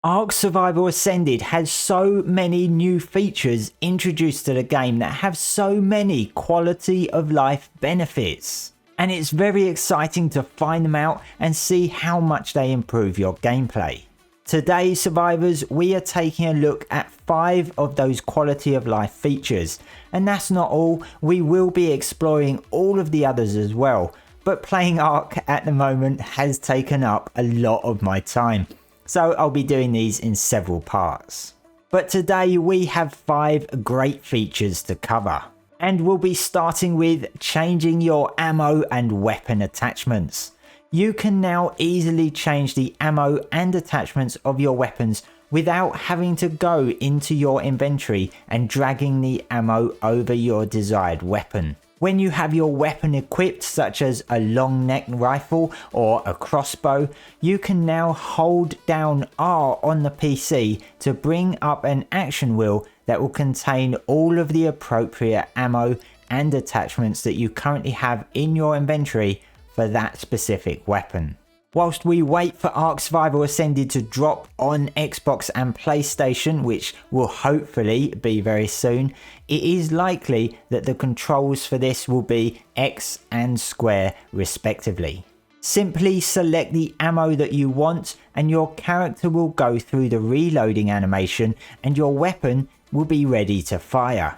ARK Survival Ascended has so many new features introduced to the game that have so many quality of life benefits. And it's very exciting to find them out and see how much they improve your gameplay. Today, survivors, we are taking a look at 5 of those quality of life features. And that's not all, we will be exploring all of the others as well. But playing ARK at the moment has taken up a lot of my time. So I'll be doing these in several parts. But today we have 5 great features to cover. And we'll be starting with changing your ammo and weapon attachments. You can now easily change the ammo and attachments of your weapons without having to go into your inventory and dragging the ammo over your desired weapon. When you have your weapon equipped, such as a long neck rifle or a crossbow, you can now hold down R on the PC to bring up an action wheel that will contain all of the appropriate ammo and attachments that you currently have in your inventory for that specific weapon. Whilst we wait for ARK Survival Ascended to drop on Xbox and PlayStation, which will hopefully be very soon, it is likely that the controls for this will be X and square respectively. Simply select the ammo that you want and your character will go through the reloading animation and your weapon will be ready to fire.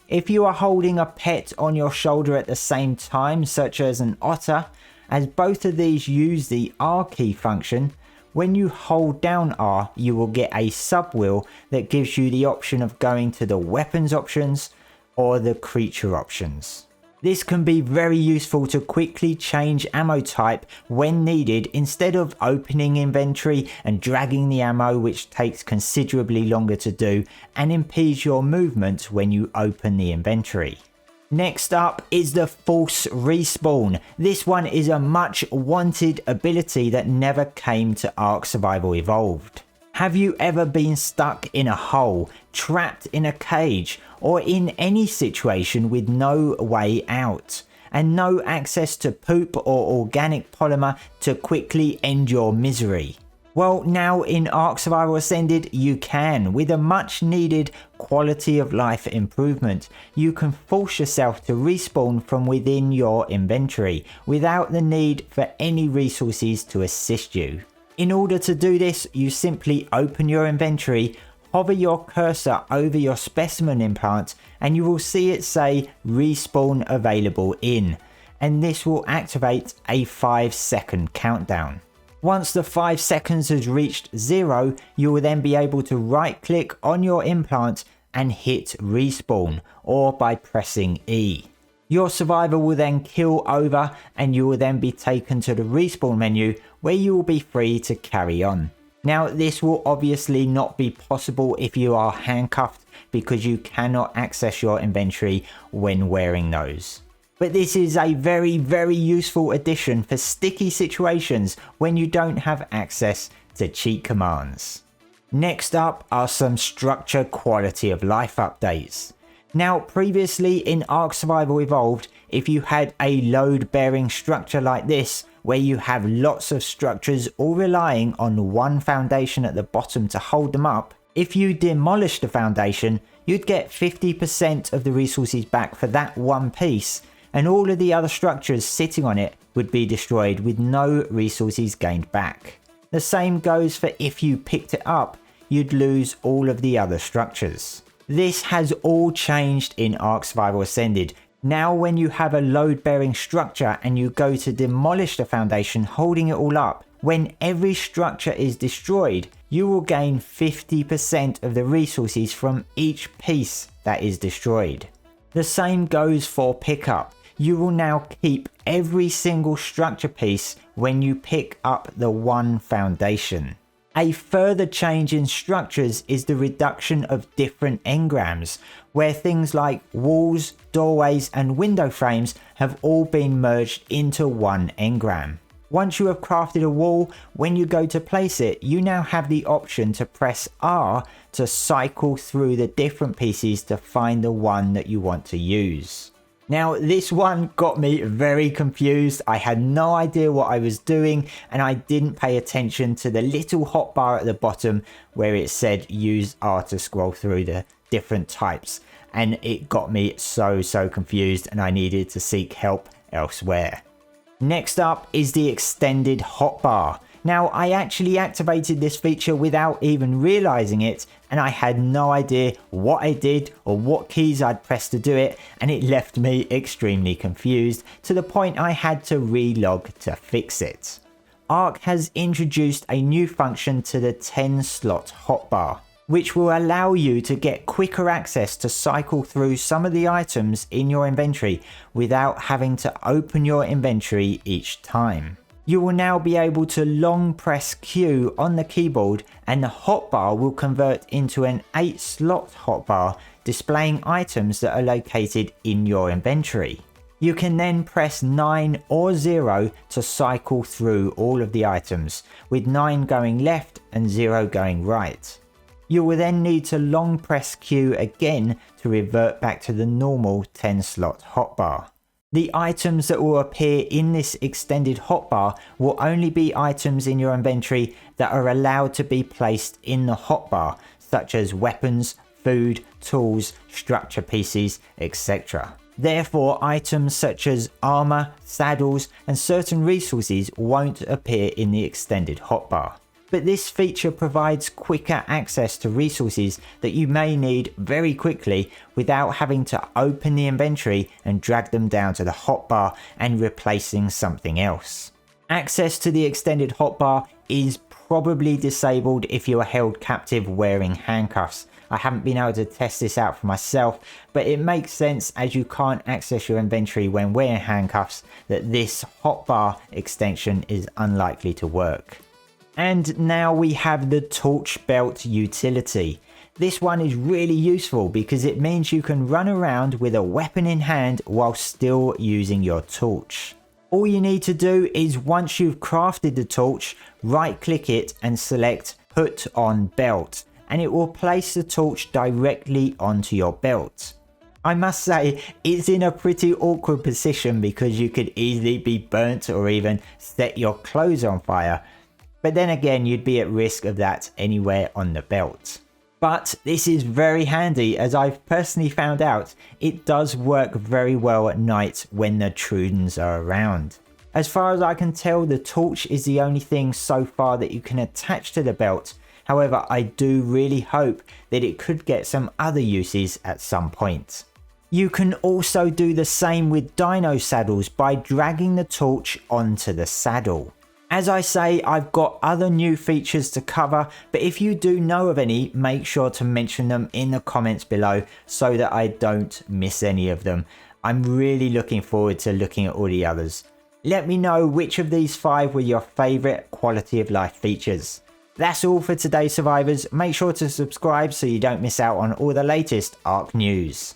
If you are holding a pet on your shoulder at the same time, such as an otter, as both of these use the R key function, when you hold down R, you will get a sub wheel that gives you the option of going to the weapons options or the creature options. This can be very useful to quickly change ammo type when needed instead of opening inventory and dragging the ammo, which takes considerably longer to do and impedes your movement when you open the inventory. Next up is the false respawn. This one is a much wanted ability that never came to ARK Survival Evolved. Have you ever been stuck in a hole, trapped in a cage, or in any situation with no way out, and no access to poop or organic polymer to quickly end your misery? Well, now in ARK Survival Ascended you can, with a much needed quality of life improvement. You can force yourself to respawn from within your inventory without the need for any resources to assist you. In order to do this, you simply open your inventory, hover your cursor over your specimen implant and you will see it say respawn available in, and this will activate a 5-second countdown. Once the 5 seconds has reached 0, you will then be able to right click on your implant and hit respawn, or by pressing E. Your survivor will then kill over and you will then be taken to the respawn menu where you will be free to carry on. Now this will obviously not be possible if you are handcuffed because you cannot access your inventory when wearing those. But this is a very useful addition for sticky situations when you don't have access to cheat commands. Next up are some structure quality of life updates. Now previously in ARK Survival Evolved, if you had a load bearing structure like this, where you have lots of structures all relying on one foundation at the bottom to hold them up, if you demolish the foundation, you'd get 50% of the resources back for that one piece, and all of the other structures sitting on it would be destroyed with no resources gained back. The same goes for if you picked it up, you'd lose all of the other structures. This has all changed in ARK Survival Ascended. Now when you have a load bearing structure and you go to demolish the foundation holding it all up, when every structure is destroyed, you will gain 50% of the resources from each piece that is destroyed. The same goes for pickup. You will now keep every single structure piece when you pick up the one foundation. A further change in structures is the reduction of different engrams, where things like walls, doorways and window frames have all been merged into one engram. Once you have crafted a wall, when you go to place it, you now have the option to press R to cycle through the different pieces to find the one that you want to use. Now this one got me very confused. I had no idea what I was doing and I didn't pay attention to the little hotbar at the bottom where it said use R to scroll through the different types, and it got me so confused and I needed to seek help elsewhere. Next up is the extended hotbar. Now I actually activated this feature without even realizing it, and I had no idea what I did or what keys I'd pressed to do it, and it left me extremely confused to the point I had to relog to fix it. ARK has introduced a new function to the 10 slot hotbar, which will allow you to get quicker access to cycle through some of the items in your inventory without having to open your inventory each time. You will now be able to long press Q on the keyboard and the hotbar will convert into an 8 slot hotbar displaying items that are located in your inventory. You can then press 9 or 0 to cycle through all of the items, with 9 going left and 0 going right. You will then need to long press Q again to revert back to the normal 10 slot hotbar. The items that will appear in this extended hotbar will only be items in your inventory that are allowed to be placed in the hotbar, such as weapons, food, tools, structure pieces, etc. Therefore, items such as armor, saddles, and certain resources won't appear in the extended hotbar. But this feature provides quicker access to resources that you may need very quickly without having to open the inventory and drag them down to the hotbar and replacing something else. Access to the extended hotbar is probably disabled if you are held captive wearing handcuffs. I haven't been able to test this out for myself, but it makes sense as you can't access your inventory when wearing handcuffs that this hotbar extension is unlikely to work. And now we have the torch belt utility. This one is really useful because it means you can run around with a weapon in hand while still using your torch. All you need to do is once you've crafted the torch, right click it and select put on belt, and it will place the torch directly onto your belt. I must say it's in a pretty awkward position because you could easily be burnt or even set your clothes on fire. But then again, you'd be at risk of that anywhere on the belt. But this is very handy, as I've personally found out it does work very well at night when the Trudens are around. As far as I can tell, the torch is the only thing so far that you can attach to the belt. However, I do really hope that it could get some other uses at some point. You can also do the same with dino saddles by dragging the torch onto the saddle. As I say, I've got other new features to cover, but if you do know of any, make sure to mention them in the comments below so that I don't miss any of them. I'm really looking forward to looking at all the others. Let me know which of these 5 were your favourite quality of life features. That's all for today, survivors. Make sure to subscribe so you don't miss out on all the latest ARK news.